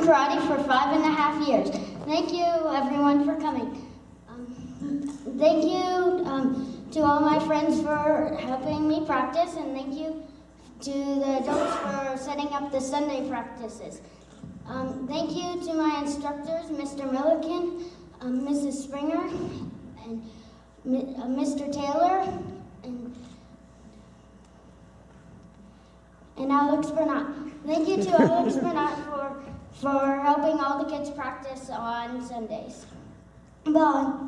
karate for 5.5 years. Thank you, everyone, for coming. Thank you to all my friends for helping me practice, and thank you to the adults for setting up the Sunday practices. Thank you to my instructors, Mr. Milliken, Mrs. Springer, and Mr. Taylor, and Alex Bernat. Thank you to Alex Bernat for helping all the kids practice on Sundays. Bye.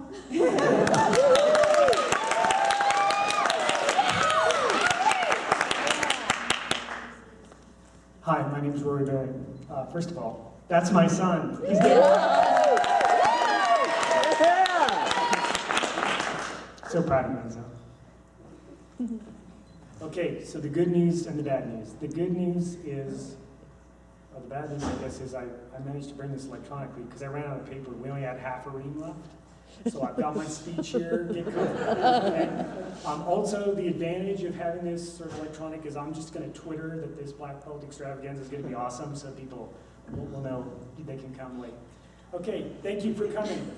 Hi, my name is Rory Berry. First of all, that's my son. He's so proud of Enzo. Okay, so the good news and the bad news. The good news is, well, the bad news, I guess, is I managed to bring this electronically because I ran out of paper. We only had half a ream left. So I've got my speech here, get comfortable. And also, the advantage of having this sort of electronic is I'm just going to Twitter that this Black Belt extravaganza is going to be awesome, so people will know they can come late. Okay, thank you for coming.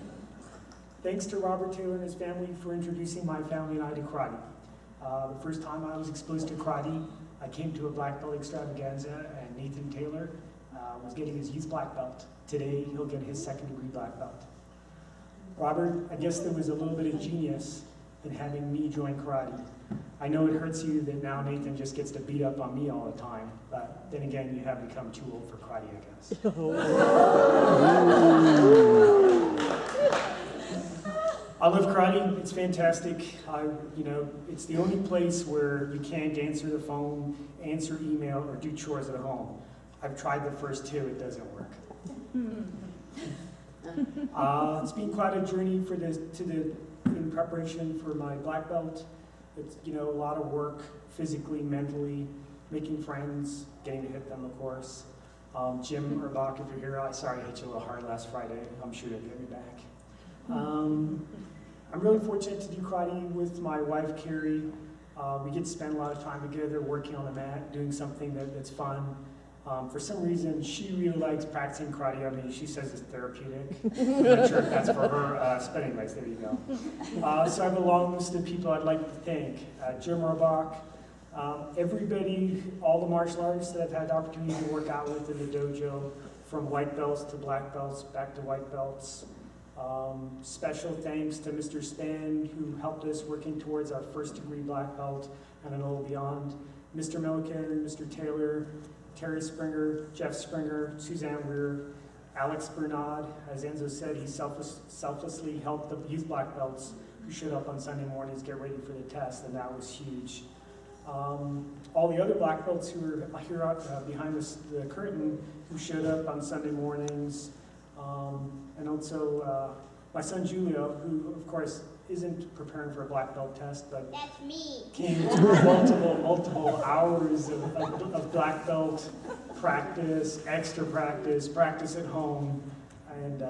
Thanks to Robert Taylor and his family for introducing my family and I to karate. The first time I was exposed to karate, I came to a Black Belt extravaganza, and Nathan Taylor was getting his youth Black Belt. Today, he'll get his second-degree Black Belt. Robert, I guess there was a little bit of genius in having me join karate. I know it hurts you that now Nathan just gets to beat up on me all the time, but then again, you have become too old for karate, I guess. I love karate. It's fantastic. It's the only place where you can't answer the phone, answer email, or do chores at home. I've tried the first two. It doesn't work. It's been quite a journey in preparation for my Black Belt. It's a lot of work, physically, mentally, making friends, getting to hit them, of course. Jim or Bach, if you're here, sorry I hit you a little hard last Friday. I'm sure you'll get me back. I'm really fortunate to do karate with my wife, Carrie. We get to spend a lot of time together working on the mat, doing something that's fun. For some reason, she really likes practicing karate on me. She says it's therapeutic. I'm not sure if that's for her, but anyways, there you go. So I have a long list of people I'd like to thank. Jim Orbach, everybody, all the martial artists that I've had the opportunity to work out with in the dojo, from white belts to black belts, back to white belts. Special thanks to Mr. Span, who helped us working towards our first-degree black belt and a little beyond. Mr. Milliken, Mr. Taylor, Terry Springer, Jeff Springer, Suzanne Weir, Alex Bernard. As Enzo said, he selflessly helped the youth black belts who showed up on Sunday mornings get ready for the test, and that was huge. All the other black belts who were here behind the curtain who showed up on Sunday mornings, and also my son Julio, who of course isn't preparing for a black belt test, but that's me. Came to multiple hours of black belt practice, extra practice at home, and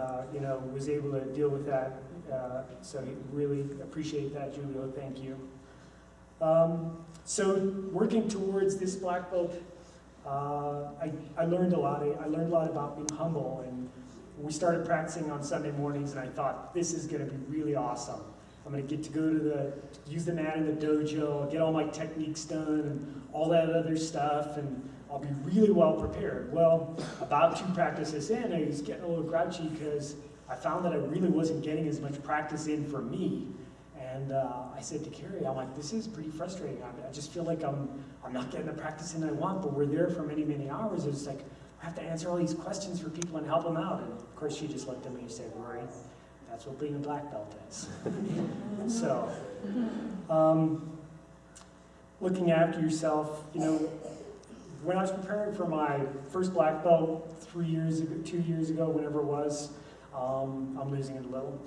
was able to deal with that. So really appreciate that, Julio. Thank you. So working towards this black belt, I learned a lot. I learned a lot about being humble, and we started practicing on Sunday mornings, and I thought this is going to be really awesome. I'm going to get to go to use the mat in the dojo, get all my techniques done, and all that other stuff, and I'll be really well prepared. Well, about 2 practices in, I was getting a little grouchy because I found that I really wasn't getting as much practice in for me. And I said to Carrie, I'm like, this is pretty frustrating. I just feel like I'm not getting the practice in I want, but we're there for many, many hours. It's like, I have to answer all these questions for people and help them out. And of course, she just looked at me and said, Rory, that's what being a black belt is. So, looking after yourself, when I was preparing for my first black belt 2 years ago, whenever it was, I'm losing it a little.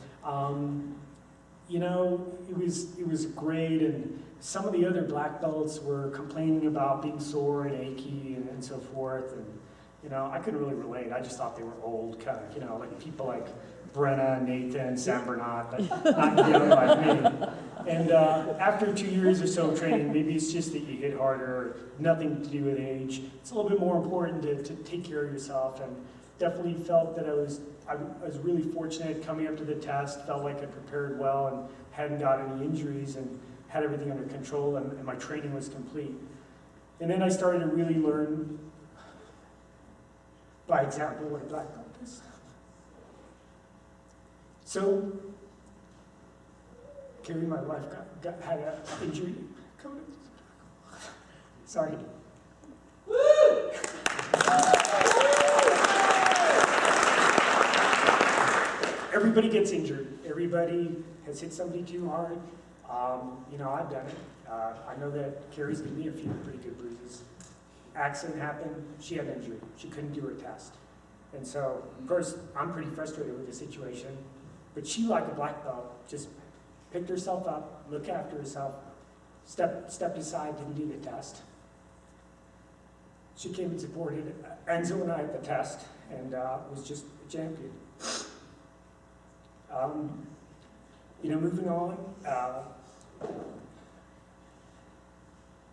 It was great, and some of the other black belts were complaining about being sore and achy and so forth, and I couldn't really relate. I just thought they were old, kind of, like people like Brenna, Nathan, San Bernard, but not young like me. And after 2 years or so of training, maybe it's just that you hit harder, nothing to do with age. It's a little bit more important to take care of yourself, and definitely felt that I was really fortunate coming up to the test, felt like I prepared well and hadn't got any injuries and had everything under control, and my training was complete. And then I started to really learn by example what a black belt is. So, Carrie, my wife, had an injury. Sorry. Everybody gets injured. Everybody has hit somebody too hard. I've done it. I know that Carrie's given me a few pretty good bruises. Accident happened, she had an injury. She couldn't do her test. And so, of course, I'm pretty frustrated with the situation. But she, like a black belt, just picked herself up, looked after herself, stepped aside, didn't do the test. She came and supported Enzo and I at the test, and was just a champion. Moving on,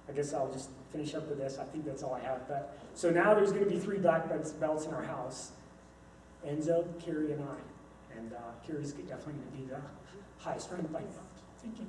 I guess I'll just finish up with this. I think that's all I have. So now there's going to be 3 black belts in our house. Enzo, Carrie, and I. And Carrie's definitely going to be the highest ranked black belt. Thank you.